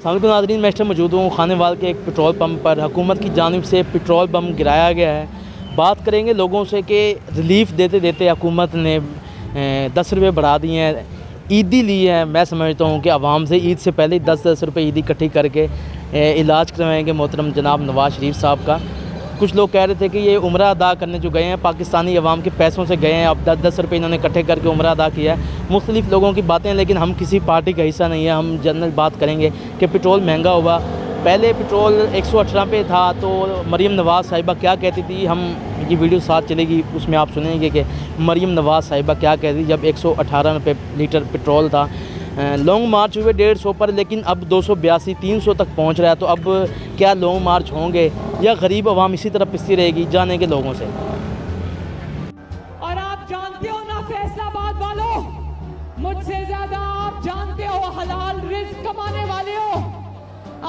सामने नाज़रीन, मैं इस टाइम मौजूद हूँ खानेवाल के एक पेट्रोल पंप पर। हुकूमत की जानिब से पेट्रोल पंप गिराया गया है। बात करेंगे लोगों से कि रिलीफ़ देते देते हुकूमत ने 10 रुपये बढ़ा दिए हैं। ईदी ली है। मैं समझता हूँ कि आवाम से ईद से पहले 10-10 रुपये ईदी इकट्ठी करके इलाज करवाएंगे मोहतरम जनाब नवाज शरीफ साहब का। कुछ लोग कह रहे थे कि ये उम्रा अदा करने जो गए हैं पाकिस्तानी अवाम के पैसों से गए हैं, अब 10-10 रुपये इन्होंने इकट्ठे करके उम्रा अदा किया है। मुख्तलिफ़ लोगों की बातें, लेकिन हम किसी पार्टी का हिस्सा नहीं है। हम जनरल बात करेंगे कि पेट्रोल महंगा हुआ। पहले पेट्रोल 118 पे था तो मरीम नवाज़ साहिबा क्या कहती थी, हम ये वीडियो साथ चलेगी उसमें आप सुनेंगे कि मरीम नवाज़ साहिबा क्या कहती थी जब 118 रुपये लीटर पेट्रोल था। लॉन्ग मार्च हुए 150 पर, लेकिन अब 282-300 तक पहुंच रहा है। तो अब क्या लॉन्ग मार्च होंगे या गरीब आवाम इसी तरह पिसती रहेगी? जानेंगे लोगों से। और आप जानते हो ना फैसलाबाद वालों, मुझसे ज़्यादा आप जानते हो हलाल रिस्क कमाने वाले हो।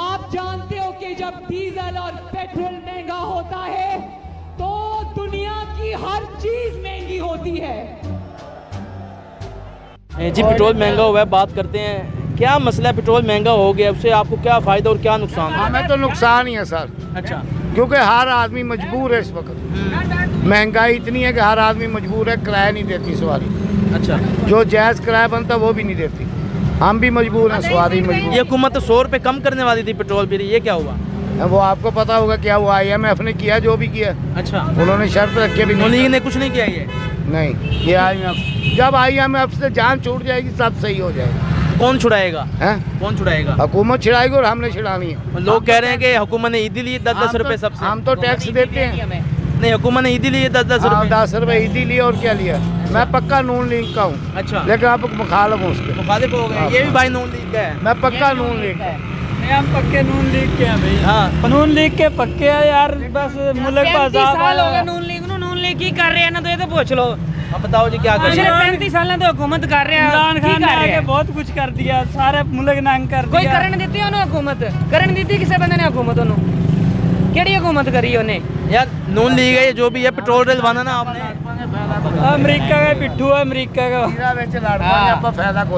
आप जानते हो कि जब डीजल और पेट्रोल महंगा होता है तो दुनिया की हर चीज़ महंगी होती है। जी, पेट्रोल महंगा हुआ है, बात करते हैं क्या मसला है? पेट्रोल महंगा हो गया, उससे आपको क्या फ़ायदा और क्या नुकसान है? हमें तो नुकसान ही है सर। अच्छा, क्योंकि हर आदमी मजबूर है इस वक्त। महंगाई इतनी है कि हर आदमी मजबूर है, किराया नहीं देती सवारी। अच्छा, जो जायज़ किराया बनता वो भी नहीं देती। हम भी मजबूर हैं, सवारी मजबूर। ये हुकूमत तो 100 रुपये कम करने वाली थी पेट्रोल पर, ये क्या हुआ? वो आपको पता होगा क्या हुआ। IMF ने किया जो भी किया। अच्छा, उन्होंने शर्त रखे भी लीग नहीं। ने कुछ नहीं किया ये? नहीं, ये IMF जब IMF से जान छूट जाएगी सब सही हो जाएगा। कौन छुड़ाएगा? हैं? कौन छुड़ाएगा? हुकूमत छिड़ाएगी और हमने छिड़ानी है। लोग कह रहे हैं कि हुकूमत ने ईदी ली 10-10 रुपये सबसे। हम तो टैक्स देते हैं। नहीं, हुकूमत ने ईदी ली 10-10 रुपये। 10 रुपये ईदी लिए और क्या लिया। मैं पक्का नून लीग का हूँ। अच्छा, लेकिन आप मुखालिफ हूँ उसके। मुखालिफ हो गए? ये भी भाई नून लीग का है। मैं पक्का नून लीग का। हम पक्के नून लीग के हैं भाई। हाँ, नून लीग के पक्के हैं यार। बस मुल्क साल हो गए नून लीग की कर रहे हैं ना, तो ये तो पूछ लो। अब बताओ जी क्या कर रहे हैं? 35 साल तो हुकूमत कर रहे हैं। इमरान खान ने आके बहुत कुछ कर दिया, सारे मुल्क नंग कर कोई दिया। करन दी उन्होंने हुकूमत? करन दी किसी बंदे ने हुकूमत? उन्होंने केड़ी हुकूमत करी उन्हें? यार नून लीग है, जो भी है पेट्रोल डलवाना ना आपने। अमेरिका का पिट्ठू है, अमेरिका का।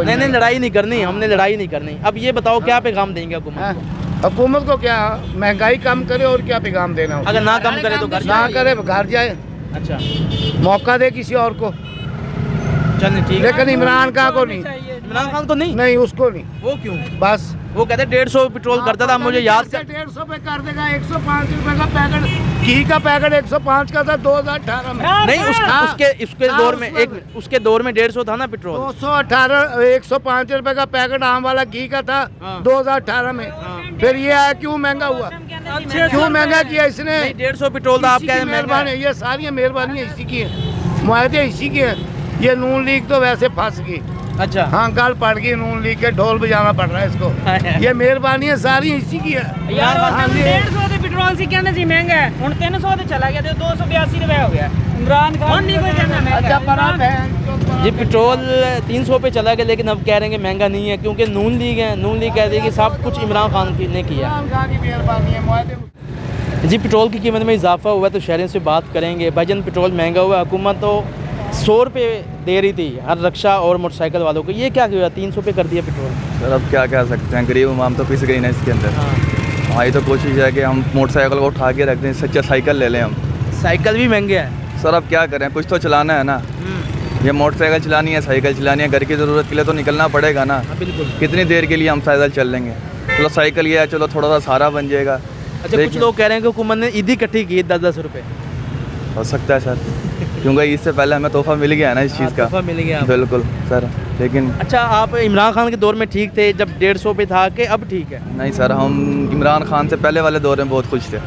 नहीं, लड़ाई नहीं करनी, हमने लड़ाई नहीं करनी। अब ये बताओ क्या पैगाम देंगे हुकूमत को? हुकूमत को क्या महंगाई कम करे और क्या पैगाम देना? अगर ना कम करे तो घर ना करे घर जाए। अच्छा, मौका दे किसी और को। चलिए ठीक है। लेकिन इमरान खान को नहीं। इमरान खान को नहीं? नहीं, उसको नहीं। वो क्यों? बस वो कहते 150 पेट्रोल करता था, मुझे याद कर। 150 पे कर देगा। 105 रुपए का पैकेट घी का पैकेट 105 का था 2018 में। नहीं, उसके दौर में उसके दौर में 150 था ना पेट्रोल। 218 105 रुपए का पैकेट आम वाला घी का था 2018 में। फिर ये आया क्यों महंगा हुआ? क्यों महंगा किया इसने? 150 पेट्रोल था, आप कह रहे हैं महंगा है। ये सारी मेहरबानी इसी की है, मुआवजे इसी की है। ये नून लीग तो वैसे फंस गई। अच्छा, हाँ, गल पड़ गई नून लीग के, ढोल बजाना पड़ रहा है इसको। ये मेहरबानी है सारी इसी की है यार। हाँ, 150 के पेट्रोल से कहते सी महंगा है, हुन 300 ते चला गया, 282 रुपए हो गया। इमरान खान नहीं कोई कहना महंगा। जी, पेट्रोल 300 पे चला गया, लेकिन अब कह रहे हैं कि महंगा नहीं है क्योंकि नून लीग है। नून लीग कह रही है कि सब कुछ इमरान खान ने किया। जी, पेट्रोल की कीमत में इजाफा हुआ तो शहरों से बात करेंगे। भाईजान, पेट्रोल महंगा हुआ, हुकूमत तो 100 रुपये दे रही थी हर रिक्शा और मोटरसाइकिल वालों को। ये क्या हुआ, 300 पे कर दिया पेट्रोल? सर अब क्या कह सकते हैं, गरीब आवाम तो पिस गई ना इसके अंदर। हमारी तो कोशिश है कि हम मोटरसाइकिल को उठा के रख दें, सच्चा साइकिल ले लें हम। साइकिल भी महंगे हैं सर, अब क्या करें, कुछ तो चलाना है ना। ये मोटरसाइकिल चलानी है, साइकिल चलानी है, घर की ज़रूरत के लिए तो निकलना पड़ेगा ना। बिल्कुल। कितनी देर के लिए हम साइकिल चल लेंगे? चलो साइकिल ये है, चलो थोड़ा सा सहारा बन जाएगा। अच्छा, कुछ लोग कह रहे हैं कि हुकूमत ने ईदी इकट्ठी की 10-10 रुपये। हो सकता है सर, क्योंकि इससे पहले हमें तोहफा मिल गया ना इस चीज़ का। तोहफा मिल गया। बिल्कुल सर, लेकिन अच्छा, आप इमरान खान के दौर में ठीक थे जब 150 पे था कि अब ठीक है? नहीं सर, हम इमरान खान से पहले वाले दौर में बहुत खुश थे।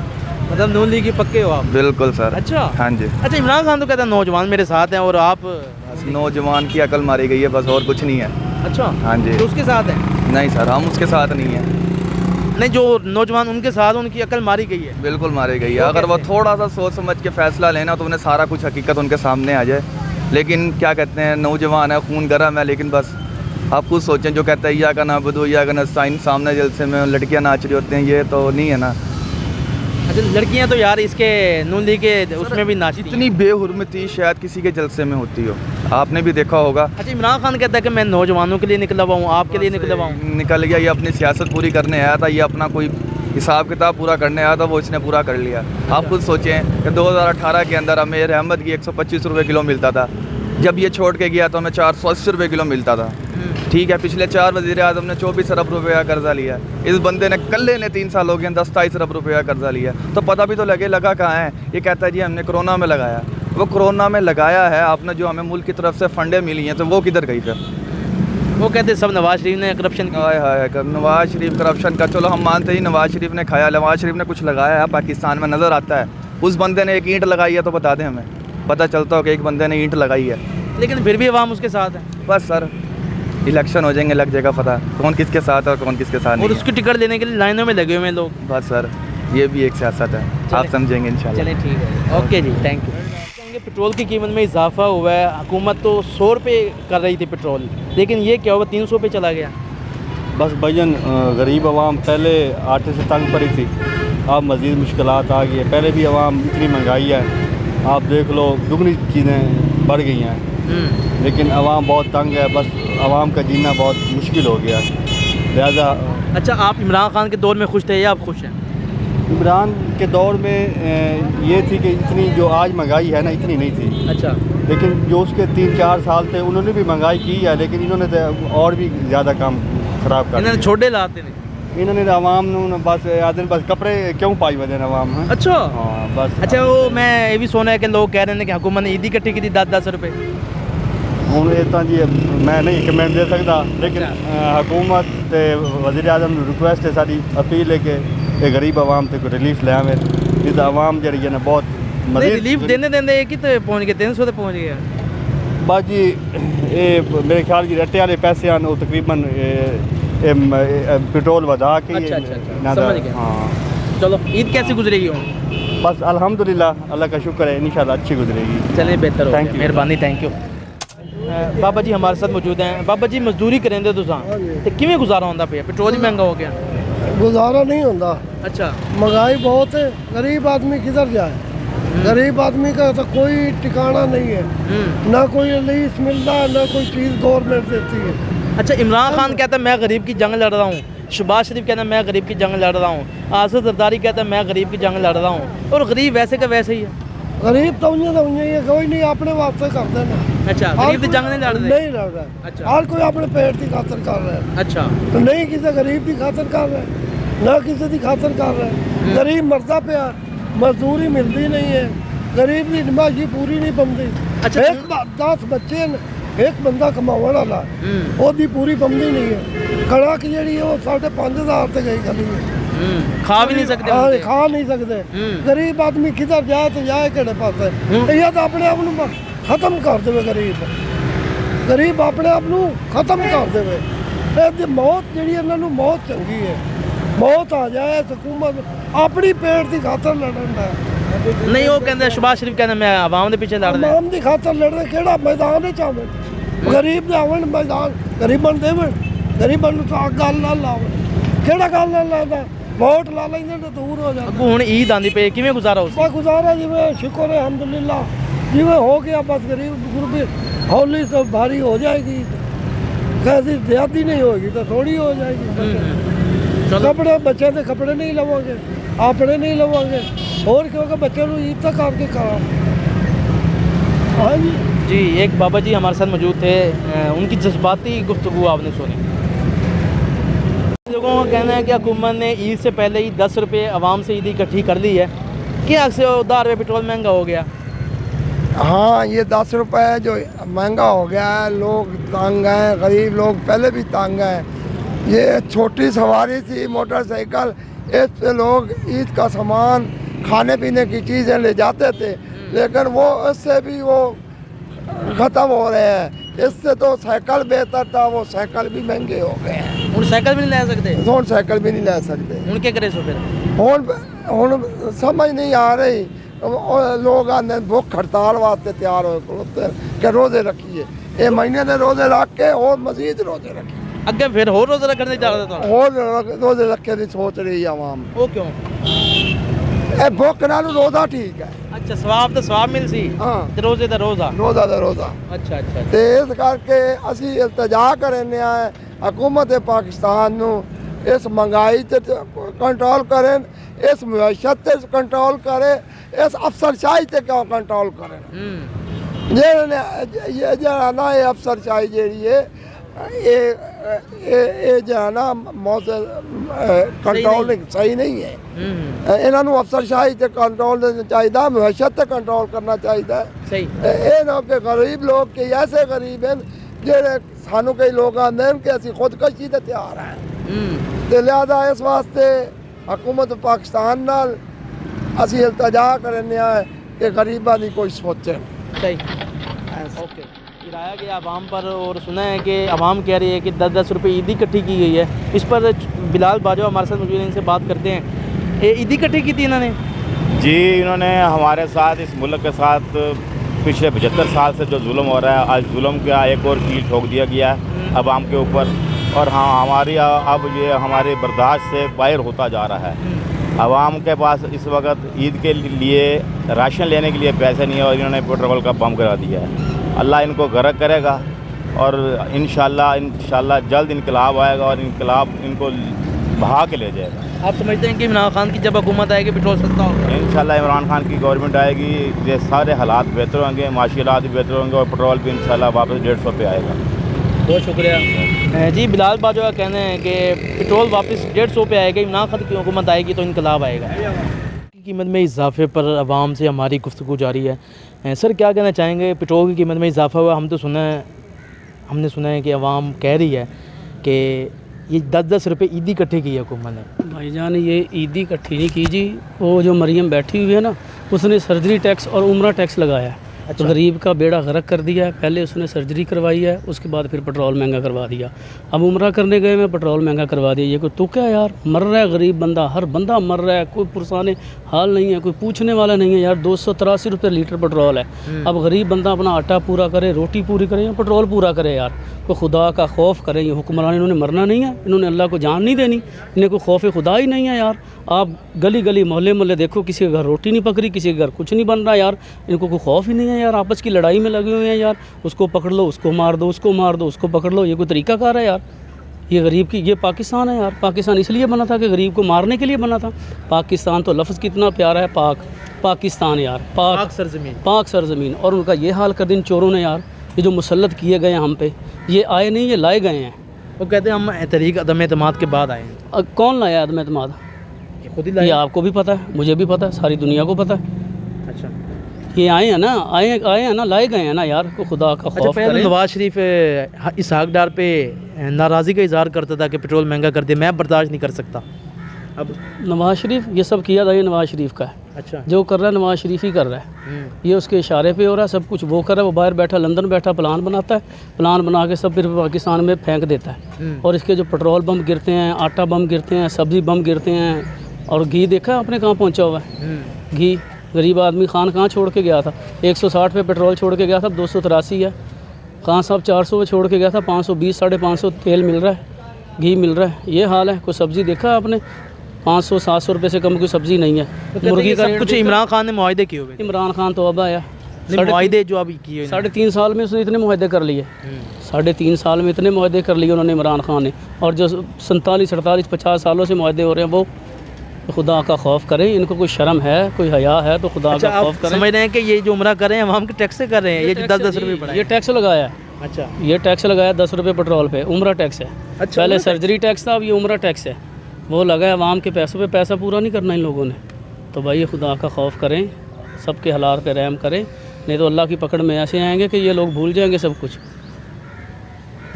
मतलब नून लीग के पक्के हो आप? बिल्कुल सर। अच्छा, हाँ जी। अच्छा, इमरान खान तो कहता है नौजवान मेरे साथ हैं और आप? नौजवान की अकल मारी गई है बस, और कुछ नहीं है। अच्छा, हाँ जी। तो उसके साथ है? नहीं सर, हम उसके साथ नहीं है। नहीं, जो नौजवान उनके साथ उनकी अकल मारी गई है। बिल्कुल मारी गई है। अगर वो थोड़ा सा सोच समझ के फैसला लेना तो उन्हें सारा कुछ हकीकत उनके सामने आ जाए। लेकिन क्या कहते हैं, नौजवान है, खून गर्म है, लेकिन बस आप खुद सोचें, जो कहता है या का नाबुदो या का नस्ताइन, सामने जलसे में लड़कियां नाच रही होती हैं, ये तो नहीं है ना। अच्छा, लड़कियां तो यार इसके नून लीग के उसमें भी नाचती हैं। इतनी बेहुरमती शायद किसी के जलसे में होती हो। आपने भी देखा होगा। अच्छा, इमरान खान कहता है कि मैं नौजवानों के लिए निकला हुआ हूँ, आपके लिए निकला हुआ हूँ। निकल गया, ये अपनी सियासत पूरी करने आया था, ये अपना कोई हिसाब किताब पूरा करने आया था, वो इसने पूरा कर लिया। आप खुद सोचें कि 2018 के अंदर हमें अहमद की 125 रुपये किलो मिलता था, जब ये छोड़ के गया तो हमें 480 रुपये किलो मिलता था। ठीक है, पिछले 4 वज़ीर आज़म ने 24 अरब रुपये का कर्जा लिया। इस बंदे ने कल्ले ने 3 साल हो गए 27 अरब रुपये का कर्जा लिया। तो पता भी तो लगा कहाँ है। ये कहता है जी हमने कोरोना में लगाया। वो कोरोना में लगाया है आपने, जो हमें मुल्क की तरफ से फंडे मिली हैं तो वो किधर गई फिर? वो कहते सब नवाज शरीफ ने करप्शन किया। हाय हाय, नवाज शरीफ करप्शन का चलो हम मानते ही, नवाज शरीफ ने खाया, नवाज शरीफ ने कुछ लगाया है पाकिस्तान में नज़र आता है। उस बंदे ने एक ईंट लगाई है तो बता दें, हमें पता चलता हो कि एक बंदे ने ईंट लगाई है। लेकिन फिर भी अवाम उसके साथ है। बस सर, इलेक्शन हो जाएंगे, लग जाएगा पता कौन किसके साथ है और कौन किसके साथ और नहीं। उसकी टिकट लेने के लिए लाइनों में लगे हुए हैं लोग। बस सर, ये भी एक सियासत है, आप समझेंगे इंशाल्लाह। चलें ठीक है, okay ji, thank you. Petrol की कीमत में इजाफा हुआ है। हुकूमत तो 100 रुपये कर रही थी पेट्रोल, लेकिन ये क्या हुआ 300 पे चला गया। बस भजन गरीब आवाम पहले आटे से तंग पड़ी थी, अब मज़ीद मुश्किलात आ गई है। पहले भी आवाम इतनी महंगाई है, आप देख लो दुगनी चीज़ें बढ़ गई हैं, लेकिन आवाम बहुत तंग है। बस आवाम का जीना बहुत मुश्किल हो गया, लिहाजा। अच्छा, आप इमरान खान के दौर में खुश थे या आप खुश हैं? इमरान के दौर में ये थी कि इतनी जो आज महंगाई है ना, इतनी नहीं थी। अच्छा, लेकिन जो उसके 3-4 साल थे उन्होंने भी महंगाई की है, लेकिन इन्होंने तो और भी ज़्यादा काम ख़राब कर इन्होंने छोड़े लाते नहीं। इन्होंने आवाम ने बस आदमी बस कपड़े क्यों पाई वजह आवाम है। अच्छा हाँ बस। अच्छा, वो मैं ये भी सुना है कि लोग कह रहे हैं कि हुकूमत ने ईदी इकट्ठी की थी 10-10 रुपये। हूँ इतना जी मैं नहीं कमेंट दे सकता, लेकिन हुकूमत ते वज़ीर आज़म रिक्वेस्ट है, सारी अपील है कि गरीब आवाम तक रिलीफ ले आवे। नहीं तो आवाम जी है ना बहुत रिलीफ देने एक ही तो पहुँच गए, 300 तक पहुँच गया। बस जी ये मेरे ख्याल की रट्टे वाले पैसे आने वो तकरीबन पेट्रोल बढ़ा के। अच्छा, समझ गया। हाँ, चलो, ईद कैसे गुजरेगी? बस अल्हम्दुलिल्लाह, अल्लाह का शुक्र है, इंशाल्लाह अच्छी गुजरेगी। चलिए, बेहतर हो, थैंक यू, मेहरबानी, थैंक यू। बाबा जी हमारे साथ मौजूद हैं। बाबा जी, मजदूरी करेंगे तुसां ते किवें गुजारा होंदा पिया? पेट्रोल ही महंगा हो गया। गुजारा नहीं होता, अच्छा, महंगाई बहुत है, गरीब आदमी किधर जाए? गरीब आदमी का तो कोई ठिकाना नहीं है, ना कोई रिलीफ मिलता है, ना कोई चीज़ गवर्नमेंट देती है। अच्छा, इमरान खान कहता है मैं गरीब की जंग लड़ रहा हूँ, शहबाज शरीफ कहता है मैं गरीब की जंग लड़ रहा हूँ, आसिफ जरदारी कहता है मैं गरीब की जंग लड़ रहा हूँ, और गरीब वैसे का वैसे ही है। गरीब तो उन्हें ही है, कोई नहीं अपने वास्ते करते ना। अच्छा, गरीब की जंग नहीं लड़ रहे? नहीं लड़ रहा है। अच्छा। हर कोई अपने पेट की खातर कर रहा है। अच्छा, तो नहीं किसी गरीब की खातर कर रहा है, ना किसी की खातर कर रहा है। गरीब मरता पिया, मजदूरी मिलती नहीं है, गरीब की नमाजी पूरी नहीं बनती। अच्छा, एक 10 बच्चे न, एक बंदा कमाने वाला ओदी पूरी बनती नहीं है। कड़क जी वो 5,500 तक गई करनी है, खा भी नहीं सकते। हाँ, खा नहीं सकते। गरीब आदमी किधर जाए तो जाए किहड़े पासे? ये तो अपने आप को खत्म कर दे। गरीब अपने आप को खत्म कर दे। मौत जी इन्होंने मौत चंगी है, मौत आ जाए हुकूमत अपनी पेट की खातर लड़न है। नहीं, वो कहते शहबाज शरीफ कहते मैं आवाम के पीछे लड़ रहा। आवाम की खातर लड़ रहे, केड़ा मैदान है चावे? गरीब दे आवन मैदान, गरीबन देवन, गरीबन तो गल ना लावन। केड़ा गल ना लादा? वोट ला लेंगे तो दूर हो जाता। हुण ईद आंदी पे किवें गुजारा हो? गुजारा जिवें शुक्र है अल्हम्दुलिल्लाह, जिवें हो गया बस। गरीब गुरबे हौली से भारी हो जाएगी, कैसी ज्यादा नहीं होगी तो थोड़ी हो जाएगी। कपड़े बच्चे के कपड़े नहीं लवांगे, अपने नहीं लवांगे, और क्योंकि बच्चे को ईद तक आपके कहा। हाँ जी, एक बाबा जी हमारे साथ मौजूद थे, उनकी जज्बाती गुफ्तगू आपने सुनी। लोगों का कहना है कि हुकूमत ने ईद से पहले ही 10 रुपये आवाम से ईद इकट्ठी कर दी है, क्या से 10 रुपये पेट्रोल महंगा हो गया? हाँ, ये 10 रुपये जो महंगा हो गया है, लोग तंग हैं, गरीब लोग पहले भी तंग हैं। ये छोटी सवारी थी मोटरसाइकिल, इससे लोग ईद का सामान खाने पीने की चीज़ें ले जाते थे, लेकिन वो इससे भी वो ख़त्म हो रहे हैं। इससे तो साइकिल बेहतर था, वो साइकिल भी महंगे हो गए हैं। हुण साइकिल भी नहीं ले सकते? हुण साइकिल भी नहीं ले सकते। हुण क्या करे सो फिर? हुण समझ नहीं आ रही। लोग आते भुख हड़ताल वास्ते तैयार हो के रोजे रखिए, ये महीने के रोजे रख के और मजीद रोजे रखिए। अगे फिर हो रोजे रखने जा रहा था, और रोजे रखे की सोच रही है आवाम। वो क्यों? ਇਹ ਭੁੱਖ ਨਾਲ ਰੋਜ਼ਾ ਠੀਕ ਹੈ। अच्छा सवाब तो सवाब मिल सी ਹਾਂ ते रोजे दा रोजा। ਰੋਜ਼ਾ ਦਾ ਰੋਜ਼ਾ। अच्छा अच्छा ਤੇ ਇਸ ਕਰਕੇ ਅਸੀਂ ਇਲਤਜਾ ਕਰਨੇ ਆ ਹਕੂਮਤ ਪਾਕਿਸਤਾਨ ਨੂੰ ਇਸ ਮਹਿੰਗਾਈ ਤੇ ਕੰਟਰੋਲ ਕਰਨ, ਇਸ ਮੁਆਸ਼ਤ ਤੇ ਕੰਟਰੋਲ ਕਰੇ, ਇਸ ਅਫਸਰਸ਼ਾਹੀ ਤੇ ਕਿਉਂ ਕੰਟਰੋਲ ਕਰਨ। ਜਿਹੜਾ ਨਾ ਇਹ ਅਫਸਰਸ਼ਾਹੀ ਜਿਹੜੀ ਹੈ ਇਹ ਜਿਹੜਾ ਨਾ ਮੌਸਮ ਕੰਟਰੋਲਿੰਗ ਸਹੀ ਨਹੀਂ ਹੈ। ਇਹਨਾਂ ਨੂੰ ਅਫਸਰਸ਼ਾਹੀ ਤੇ ਕੰਟਰੋਲ ਦੇਣਾ ਚਾਹੀਦਾ, ਮੁਆਸ਼ਤ ਤੇ ਕੰਟਰੋਲ ਕਰਨਾ ਚਾਹੀਦਾ। सही ਇਹ ਨਾ ਕਿ ਗਰੀਬ ਲੋਕ ਕਿ ਐਸੇ ਗਰੀਬ ਹਨ ਜਿਹੜੇ ਸਾਨੂੰ ਕਈ ਲੋਕ ਆਉਂਦੇ ਹਨ ਕਿ ਅਸੀਂ ਖੁਦਕਸ਼ੀ ਤੇ ਤਿਆਰ ਹਾਂ। ਤੇ ਲਿਹਾਜ਼ਾ ਇਸ ਵਾਸਤੇ ਹਕੂਮਤ ਪਾਕਿस्तान ਨਾਲ ਅਸੀਂ ਇਲਤਜਾ ਕਰਨੇ ਆ कि गरीबा की कोई सोचे। सही ओके गिराया गया आवाम पर और सुना है कि आवाम कह रही है कि 10-10 रुपये ईदी इकट्ठी की गई है। इस पर बिलाल बाजवा हमारे साथ मौजूद हैं, इनसे बात करते हैं। ये ईदी इकट्ठी की थी इन्होंने? जी इन्होंने हमारे साथ इस मुल्क के साथ पिछले 75 साल से जो जुल्म हो रहा है, आज जुल्म का एक और कील ठोक दिया गया है आवाम के ऊपर। और हाँ हमारी अब ये हमारे बर्दाश्त से बाहर होता जा रहा है। आवाम के पास इस वक्त ईद के लिए राशन लेने के लिए पैसे नहीं है और इन्होंने पेट्रोल का बम करा दिया है। अल्लाह इनको गर्क करेगा और इंशाल्लाह जल्द इनकलाब आएगा और इनकलाब इनको बहा के ले जाएगा। आप समझते हैं कि इमरान खान की जब हुकूमत आएगी पेट्रोल सस्ता होगा? इंशाल्लाह इमरान खान की गवर्नमेंट आएगी, ये सारे हालात बेहतर होंगे, माशी हालात भी बेहतर होंगे और पेट्रोल भी इंशाल्लाह वापस 150 पे आएगा। बहुत शुक्रिया जी। बिलाल बाजवा का कहना है कि पेट्रोल वापस 150 पे आएगा, इमरान खान की हुकूमत आएगी तो इनकलाब आएगा। की कीमत में इजाफे पर आवाम से हमारी गुफ्तगू जारी है। सर क्या कहना चाहेंगे, पेट्रोल की कीमत में इजाफा हुआ, हमने सुना है कि आवाम कह रही है कि ये 10-10 रुपये ईदी इकट्ठी की है हुकूमत ने। भाईजान ये ईदी इकट्ठी नहीं की जी, वो जो मरियम बैठी हुई है ना उसने सर्जरी टैक्स और उम्रा टैक्स लगाया है। अच्छा। तो गरीब का बेड़ा गर्क कर दिया है। पहले उसने सर्जरी करवाई है, उसके बाद फिर पेट्रोल महंगा करवा दिया। अब उम्रा करने गए में पेट्रोल महंगा करवा दिया। ये कोई तो क्या यार, मर रहा है गरीब बंदा, हर बंदा मर रहा है, कोई पुरसाने हाल नहीं है, कोई पूछने वाला नहीं है यार। 283 रुपये लीटर पेट्रोल है। अब गरीब बंदा अपना आटा पूरा करे, रोटी पूरी करे या पेट्रोल पूरा करे यार। कोई खुदा का खौफ करें। ये हुक्मरान इन्होंने मरना नहीं है, इन्होंने अल्लाह को जान नहीं देनी, इन्हें कोई खौफ खुदा ही नहीं है यार। आप गली गली मोहल्ले मोहल्ले देखो, किसी के घर रोटी नहीं पक रही, किसी के घर कुछ नहीं बन रहा यार। इनको कोई खौफ ही नहीं है यार। आपस की लड़ाई में लगे हुए हैं यार, उसको पकड़ लो, उसको मार दो, उसको मार दो, उसको पकड़ लो। ये कोई तरीक़ाकार है यार? ये गरीब की, ये पाकिस्तान है यार। पाकिस्तान इसलिए बना था कि गरीब को मारने के लिए बना था। पाकिस्तान तो लफ्ज़ कितना प्यारा है, पाकिस्तान यार, पाक सरजमीन, पाक सरजमीन। और उनका ये हाल कर दिन चोरों ने यार, ये जो मुसल्लत किए गए हैं हम पे, ये आए नहीं, ये लाए गए हैं। वो कहते हैं हम तहरीक अदम एतमाद के बाद आए हैं। कौन लाया अदम एतमाद? खुद ही ये लाए। आपको भी पता है, मुझे भी पता है, सारी दुनिया को पता है। अच्छा ये आए हैं ना, आए हैं ना, लाए गए हैं ना यार। को खुदा का अच्छा खौफ पहले करें। नवाज शरीफ इसहाक डार पे नाराज़गी का इजहार करता था कि पेट्रोल महंगा कर दे, मैं बर्दाश्त नहीं कर सकता। अब नवाज शरीफ ये सब किया था, ये नवाज शरीफ का है। अच्छा जो कर रहा है नवाज शरीफ ही कर रहा है। ये उसके इशारे पे हो रहा है, सब कुछ वो कर रहा है। वो बाहर बैठा, लंदन बैठा, प्लान बनाता है, प्लान बना के सब फिर पाकिस्तान में फेंक देता है। और इसके जो पेट्रोल बम गिरते हैं, आटा बम गिरते हैं, सब्ज़ी बम गिरते हैं। और घी देखा आपने कहाँ पहुँचा हुआ है? घी गरीब आदमी खान कहाँ छोड़ के गया था? 160 पे पेट्रोल छोड़ के गया था, 283 है। खान साहब 400 पे छोड़ के गया था, 520 550 तेल मिल रहा है, घी मिल रहा है। ये हाल है। कोई सब्ज़ी देखा आपने? 500-700 रुपये से कम कोई सब्ज़ी नहीं है। मुर्गी का सब कुछ इमरान खान ने मुआहदे किए हुए। इमरान खान तो अब आया, मुआहदे जो अभी किए 3.5 साल में उसने इतने मुआहदे कर लिए। 3.5 साल में इतने मुआहदे कर लिए उन्होंने, इमरान खान ने। और जो 47, 48, 50 सालों से मुआहदे हो रहे हैं, वो खुदा का खौफ करें। इनको कोई शर्म है, कोई हया है तो खुदा अच्छा, का खौफ करें। समझ रहे हैं कि ये जो उम्रा कर रहे हैं हम के टैक्स से कर रहे हैं, ये जो 10-10 रुपये बढ़ाए। ये टैक्स लगाया है। अच्छा ये टैक्स लगाया 10 रुपये पेट्रोल पे, उम्रा टैक्स है। अच्छा, पहले सर्जरी टैक्स था, अब ये उम्रा टैक्स है। वो लगाया आवाम के पैसों पे, पैसा पूरा नहीं करना इन लोगों ने। तो भाई ये खुदा का खौफ करें, सबके हालात पे रहम करें, नहीं तो अल्लाह की पकड़ में ऐसे आएंगे कि ये लोग भूल जाएंगे सब कुछ।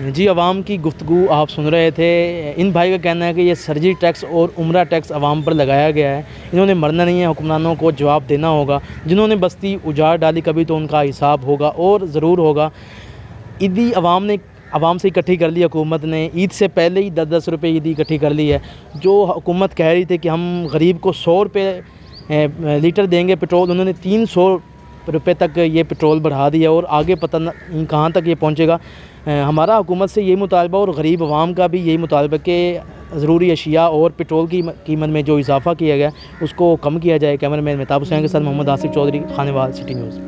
जी आवाम की गुफ्तगू आप सुन रहे थे। इन भाई का कहना है कि ये सर्जरी टैक्स और उम्रा टैक्स आवाम पर लगाया गया है। इन्होंने मरना नहीं है, हुक्मरानों को जवाब देना होगा। जिन्होंने बस्ती उजाड़ डाली कभी तो उनका हिसाब होगा और ज़रूर होगा। ईदी आवाम से इकट्ठी कर ली हुकूमत ने, ईद से पहले ही 10-10 रुपये ईदी इकट्ठी कर ली है। जो हुकूमत कह रही थी कि हम गरीब को 100 रुपये लीटर देंगे पेट्रोल, उन्होंने 300 रुपये तक ये पेट्रोल बढ़ा दिया और आगे पता नहीं कहाँ तक ये पहुँचेगा। हमारा हुकूमत से यही मुतालबा और गरीब आवाम का भी यही मुतालबा कि ज़रूरी अशिया और पेट्रोल की कीमत में जो इजाफ़ा किया गया उसको कम किया जाए। कैमरामैन मेहताब हुसैन के साथ मोहम्मद आसिफ चौधरी, खानेवाल, सिटी न्यूज़।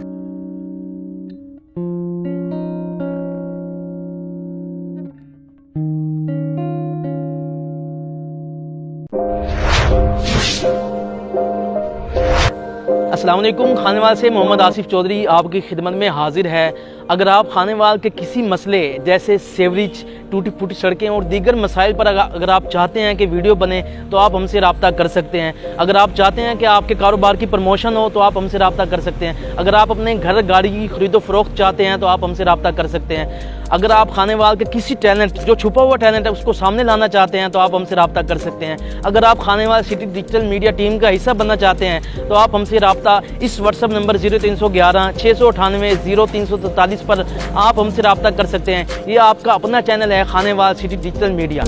अस्सलाम वालेकुम, खानेवाल से मोहम्मद आसिफ चौधरी आपकी खिदमत में हाजिर है। अगर आप खानेवाल के किसी मसले जैसे सेवरेज, टूटी फूटी सड़कें और दीगर मसाइल पर अगर आप चाहते हैं कि वीडियो बने तो आप हमसे रब्ता कर सकते हैं। अगर आप चाहते हैं कि आपके कारोबार की प्रमोशन हो तो आप हमसे रब्ता कर सकते हैं। अगर आप अपने घर गाड़ी की खरीदो फरोख्त चाहते हैं तो आप हमसे रब्ता कर सकते हैं। अगर आप खानेवाल के किसी टैलेंट, जो छुपा हुआ टैलेंट है, उसको सामने लाना चाहते हैं तो आप हमसे रब्ता कर सकते हैं। अगर आप Khanewal city digital media team का हिस्सा बनना चाहते हैं तो आप हमसे रब्ता इस व्हाट्सअप नंबर 0311 698 0343 पर आप हमसे रब्ता कर सकते हैं। ये आपका अपना चैनल है खानेवाल सिटी डिजिटल मीडिया।